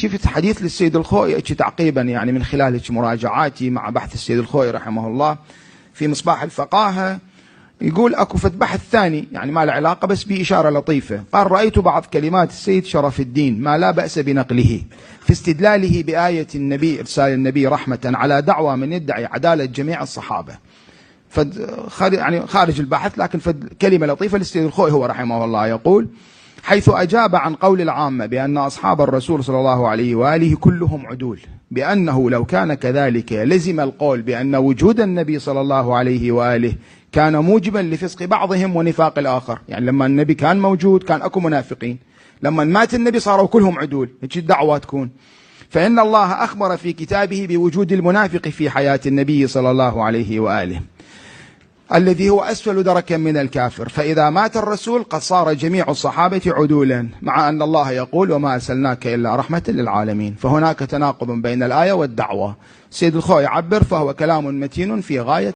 شفت حديث للسيد الخوئي تعقيبا يعني من خلال مراجعاتي مع بحث السيد الخوئي رحمه الله في مصباح الفقاهة، يقول اكو فد بحث ثاني يعني ما له علاقة بس بإشارة لطيفة. قال: رأيت بعض كلمات السيد شرف الدين ما لا بأس بنقله في استدلاله بآية النبي إرسال النبي رحمة على دعوى من يدعي عدالة جميع الصحابة. يعني خارج البحث، لكن فد كلمة لطيفة للسيد الخوئي هو رحمه الله، يقول: حيث أجاب عن قول العامة بأن أصحاب الرسول صلى الله عليه وآله كلهم عدول، بأنه لو كان كذلك لزم القول بأن وجود النبي صلى الله عليه وآله كان موجبا لفسق بعضهم ونفاق الآخر. يعني لما النبي كان موجود كان أكو منافقين، لما مات النبي صاروا كلهم عدول، هيك الدعوة تكون. فإن الله أخبر في كتابه بوجود المنافق في حياة النبي صلى الله عليه وآله الذي هو أسفل دركا من الكافر، فإذا مات الرسول قد صار جميع الصحابة عدولا، مع أن الله يقول: وما أرسلناك إلا رحمة للعالمين. فهناك تناقض بين الآية والدعوة. سيد الخوئي يعبر: فهو كلام متين في غاية